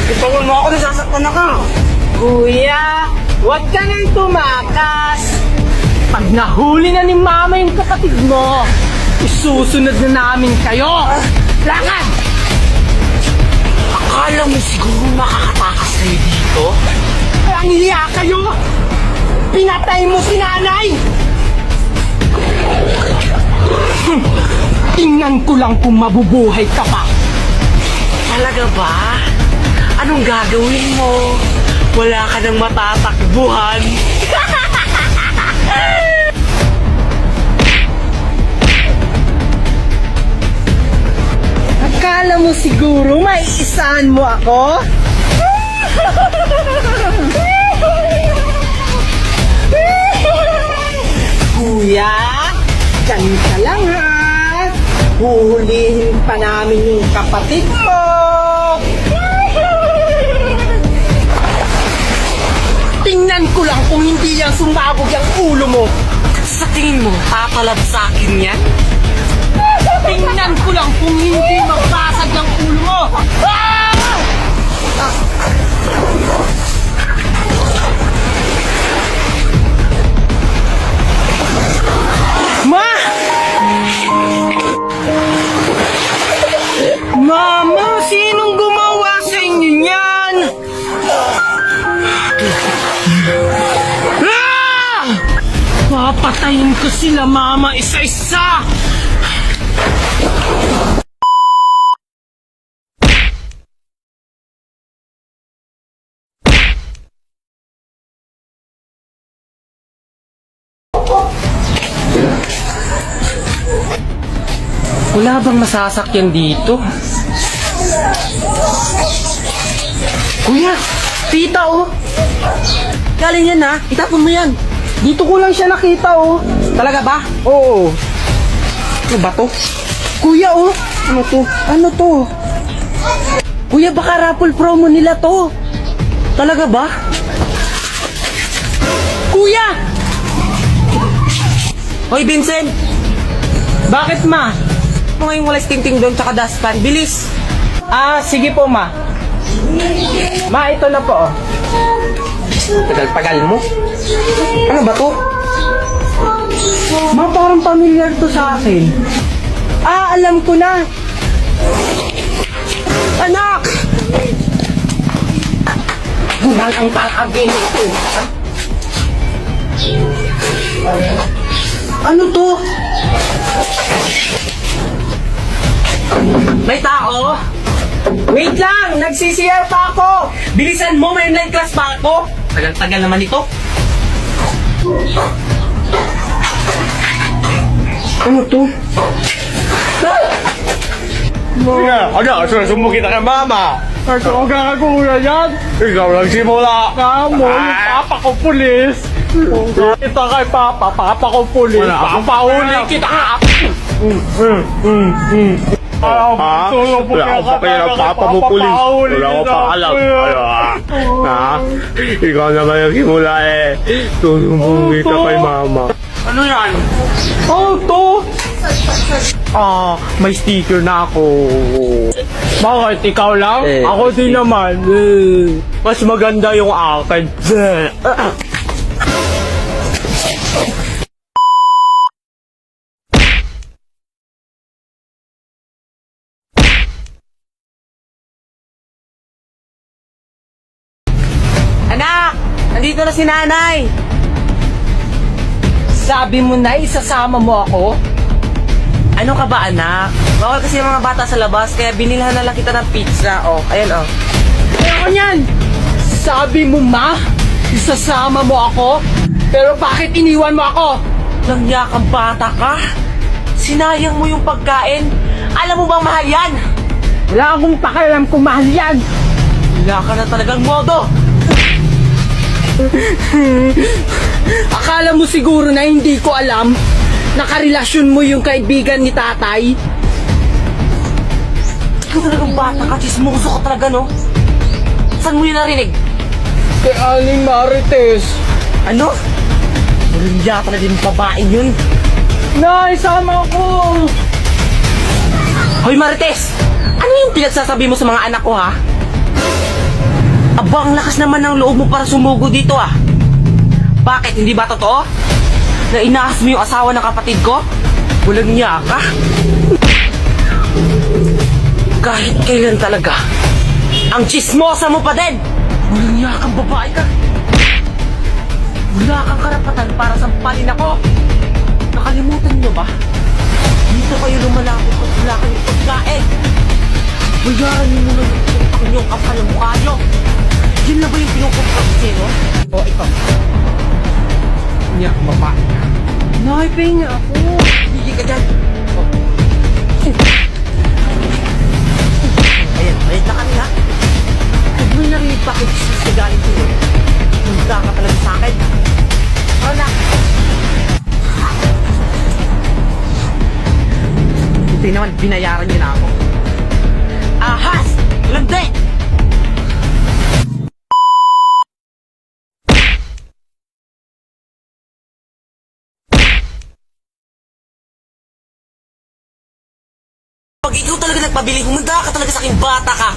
Ipawal mo ako, nasasaktan ako. Kuya, huwag ka nang tumakas. Pag nahuli na ni Mama yung kapatid mo, isusunod na namin kayo. Lakad! Akala mo siguro makakatakas kayo dito? Ang hiya kayo! Pinatay mo si nanay! Tingnan ko lang kung mabubuhay ka pa. Talaga ba? Anong gagawin mo? Wala ka nang matatakbuhan. Akala mo siguro maiisaan mo ako? Kuya, ganito lang ha. Huhulihin pa namin yung kapatid mo. Tingnan ko lang kung hindi yan sumabog yung ulo mo. Sa tingin mo, tatalab sa akin yan? Tingnan ko lang kung hindi magbasag ang ulo mo. Ah! Ma! Mama, sinong gumawa sa inyo yan? Ah! Papatayin ko sila, Mama, isa-isa! Wala bang masasakyan dito? Kuya, tita oh. Galing yan ha, itapon mo yan. Dito ko lang siya nakita oh. Talaga ba? Oo. Ano ba to? Kuya oh. Ano to? Ano to? Kuya, baka raffle promo nila to. Talaga ba? Kuya! Hoy Vincent! Bakit ma? Ano ngayong walang ting-ting doon tsaka dustpan? Bilis! Ah, sige po ma. Ma, ito na po oh. Tagal-tagal mo. Ano ba to? Ma, parang familiar to sa akin. Ah, alam ko na. Anak! Gulang ang tatagin ito. Ano to? May tao! Wait lang! Nagsisiyar pa ako! Bilisan mo, may night class pa ako! Tagal-tagal naman ito. Ano to? Ano? Susumbong kita kay mama. Ikaw gagagulan yan? Ikaw lang simula. Kamo, yung papa ko pulis. Kita kay papa, papa ko pulis. Wala akong Papahuli kita! Ha? Wala akong pakaya ng papa mo pulis. Wala akong pakalam. Ha? Ikaw naman yung simula eh. Susumbong kita kay mama. Ano yan? Oh, to! May sticker na ako. Bakit? Ikaw lang? Eh, Ako din naman. Mas maganda yung akin. Anak! Nandito na si nanay! Sabi mo na isasama mo ako? Ano ka ba anak? Bawal kasi yung mga bata sa labas kaya binilhan na lang kita ng pizza. Oh, ayan oh. Ayoko niyan! Sabi mo ma, isasama mo ako? Pero bakit iniwan mo ako? Langya kang bata ka? Sinayang mo yung pagkain. Alam mo bang mahal yan? Wala akong pakialam kung mahal yan. Wala ka na talagang modo. Akala mo siguro na hindi ko alam nakarelasyon mo yung kaibigan ni tatay? Ikaw talagang bata ka, chismoso ka talaga, no? Saan mo yun narinig? Kay Aling Marites. Ano? Walang talaga din babaeng yun. Nay, sama ko! Hoy Marites! Ano yung pinagsasabi mo sa mga anak ko, ha? Aba, ang lakas naman ng loob mo para sumugo dito ah. Bakit? Hindi ba totoo? Na inaas mo yung asawa ng kapatid ko? Walang niya ka? Kahit kailan talaga, ang chismosa mo pa din! Walang niya kang babae ka! Wala kang karapatan para sampalin ako! Nakalimutan niyo ba? Dito kayo lumalapit kung wala kayong pagkain! Bayaran niyo muna yung puntang niyong kapal ng mukha niyo! Yun na ba yung pinukumpagsin, no? O, ito. Niya, babae ka. Naipay niya ako. Hindi ka dyan! Oh. Ayan, bayad na kami ha! Huwag mo narinig pa kung sa galing ko yun. Hunda ka talaga sa akin! Tara na! Hindi naman, binayaran niyo na ako. Ahas! Landi! Pag ikaw talaga nagpabili, humanda ka talaga sa aking bata ka!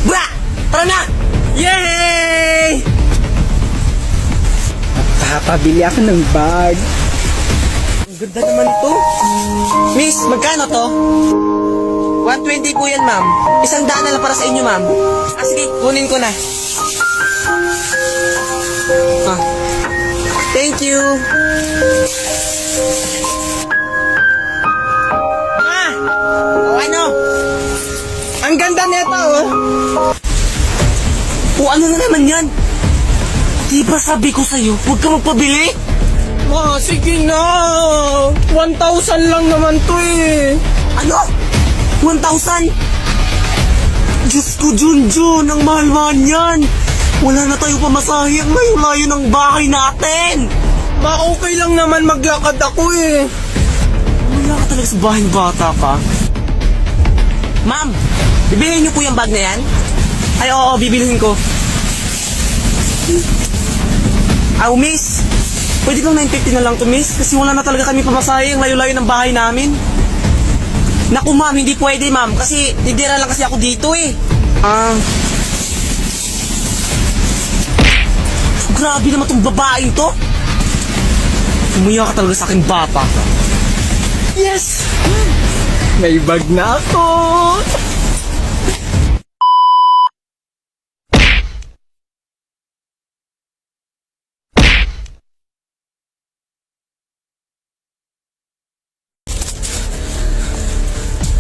Bra! Tara na! Yay! Papabili ako ng bag. Ang ganda naman ito. Miss, magkano to? 120 po yan, ma'am. 100 na lang para sa inyo, ma'am. Ah, sige, kunin ko na. Ah. Thank you. Ah! O ano? Ang ganda nito, oh. O ano na naman yan? Di ba sabi ko sa'yo, huwag ka magpabili? Ma, sige na. 1,000 lang naman to eh. Ano? 1,000? Diyos ko, Junjun, ang mahal-mahal yan. Wala na tayo pamasahe, ang layo-layo ng bahay natin. Ma, okay lang naman maglakad ako eh. Wala ka talaga sa bahay ng bata ka. Ma'am, bibilihin niyo po yung bag na yan? Ay, oo, bibilihin ko. Miss, pwede bang 950 na lang to, miss? Kasi wala na talaga kami pamasahe, ang layo-layo ng bahay namin. Naku, ma'am, hindi pwede, ma'am. Kasi, titira lang kasi ako dito eh. Grabe naman tong babaeng to. Umuya ka talaga sa aking bata. Yes! May bag na ako.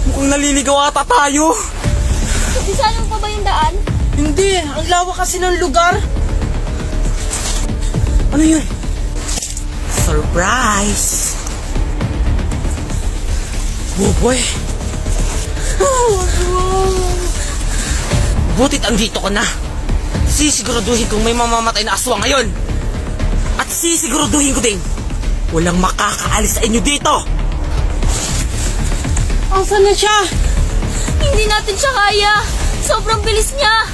Mukhang naliligaw ata tayo. Saan mo pa ba yung daan? Hindi, ang lawak kasi ng lugar. Ano yun? Surprise! Oh boy! Butit andito ka na. Sisiguraduhin kong may mamamatay na aswang ngayon. At sisiguraduhin ko din, walang makakaalis sa inyo dito. Asan na siya? Hindi natin siya kaya. Sobrang bilis niya.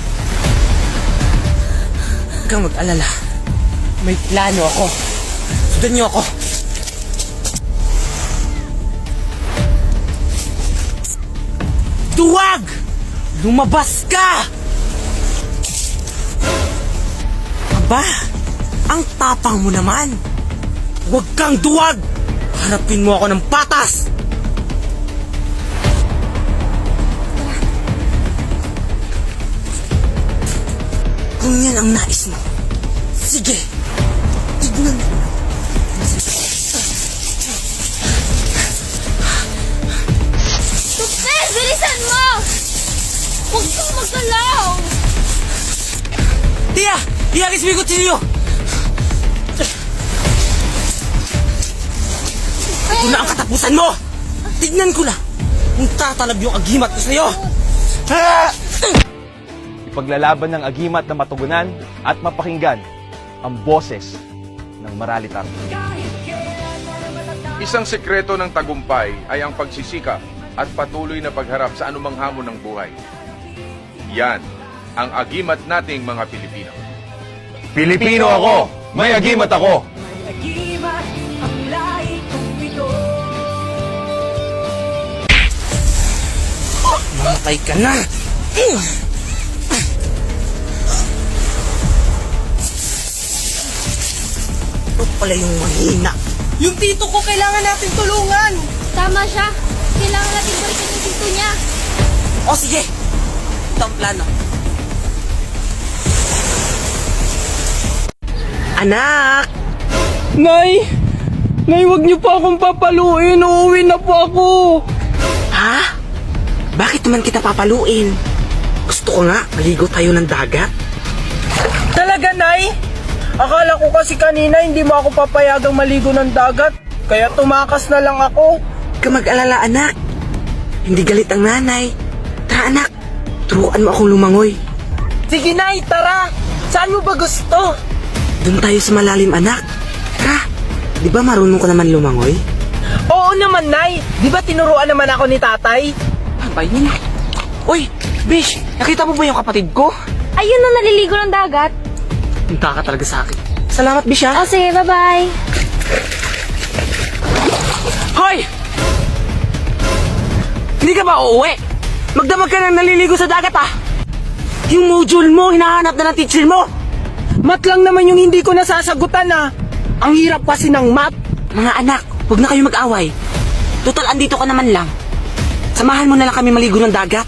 Huwag kang mag-alala. May plano ako. Sundan niyo ako. Duwag! Lumabas ka! Aba, ang tapang mo naman. Huwag kang duwag! Harapin mo ako ng patas! Kung yan ang nais mo, sige, tignan mo. Super, bilisan mo! Huwag kang magalaw! Tia! Iagis mo yung kutsilyo! Ito na ang katapusan mo! Tignan ko na kung tatalab yung agimat ko sa'yo! Ipaglalaban ng agimat na matugunan at mapakinggan ang boses ng maralitan. Isang sekreto ng tagumpay ay ang pagsisikap at patuloy na pagharap sa anumang hamon ng buhay. Yan ang agimat nating mga Pilipino. Pilipino ako! May agimat ako! Mamatay ka na! pala yung mahina. Yung tito ko kailangan natin tulungan! Tama siya. Kailangan natin balikan yung tito niya. O sige, ito ang plano. Anak! Nay! Nay, wag niyo pa akong papaluin. Uuwi na po ako. Ha? Bakit naman kita papaluin? Gusto ko nga, maligo tayo ng dagat. Talaga, Nay? Akala ko kasi kanina hindi mo ako papayagang maligo ng dagat. Kaya tumakas na lang ako. Huwag ka mag-alala, anak. Hindi galit ang nanay. Tara, anak. Turuan mo akong lumangoy. Sige, Nay, tara. Saan mo ba gusto? Doon tayo sa malalim, anak. Tara. Di ba marunong ka naman lumangoy? Oo naman, Nay. Di ba tinuruan naman ako ni tatay? Abay mo na. Uy, Bish, nakita mo ba yung kapatid ko? Ayun na, naliligo ng dagat. Punta ka talaga sa akin. Salamat, Bish, ha? O sige, bye-bye. Hoy! Hindi ka ba uuwi? Magdamag ka na naliligo sa dagat, ha? Yung module mo, hinahanap na ng teacher mo. Mat lang naman yung hindi ko nasasagutan, ah. Ang hirap kasi ng math. Mga anak, huwag na kayo mag-away. Total, andito ka naman lang. Samahan mo na lang kami maligo ng dagat.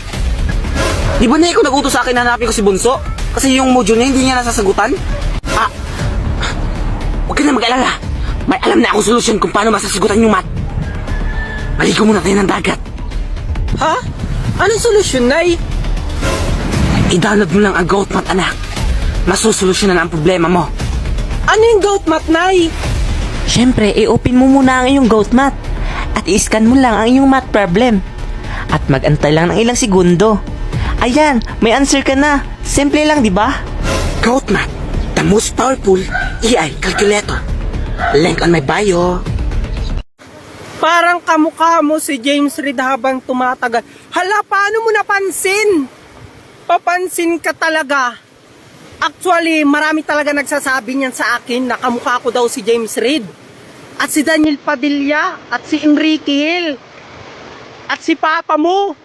Di ba na ikaw nag-utos sa akin na hanapin ko si Bunso? Kasi yung module niya, hindi niya nasasagutan? Ah, huwag ka na mag-alala. May alam na akong solusyon kung paano masasagutan yung math. Maligo muna tayo ng dagat. Ha? Anong solusyon, Nay? I-download mo lang ang Goat Math, anak. Masusolusyonan ang problema mo. Ano yung goat math, Nay? Siyempre, i-open mo muna ang iyong Goat Math at i-scan mo lang ang iyong math problem. At mag-antay lang ng ilang segundo. Ayan, may answer ka na. Simple lang, di ba? Goat Math, the most powerful AI calculator. Link on my bio. Parang kamukha mo si James Reid habang tumatagal. Hala, paano mo napansin? Papansin ka talaga. Actually, marami talaga nagsasabi niyan sa akin na kamukha ko daw si James Reid. At si Daniel Padilla. At si Enrique Hill. At si Papa mo.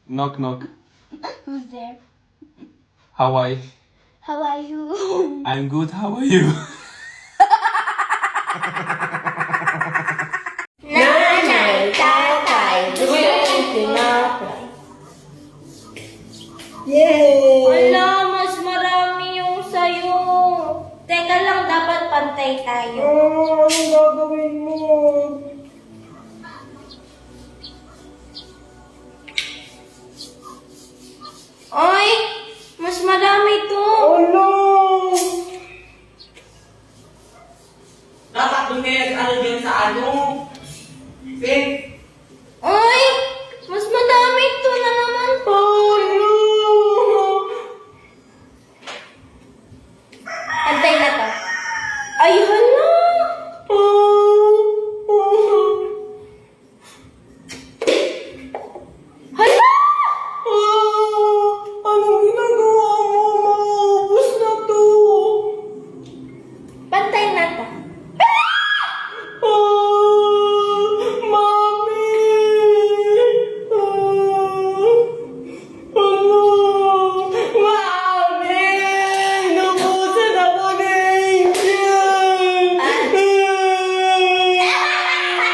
Knock knock. Who's there? How are you? How are you? I'm good. How are you? Wala, mas marami yung sayo. Teka lang, dapat pantay tayo. Anong gagawin mo? Oy, mas marami to. Oh no! Dapat doon kayo nag-ano dyan sa ano? Sid? Oy, mas madami to na naman po. Oh no! Antay na to. Ayun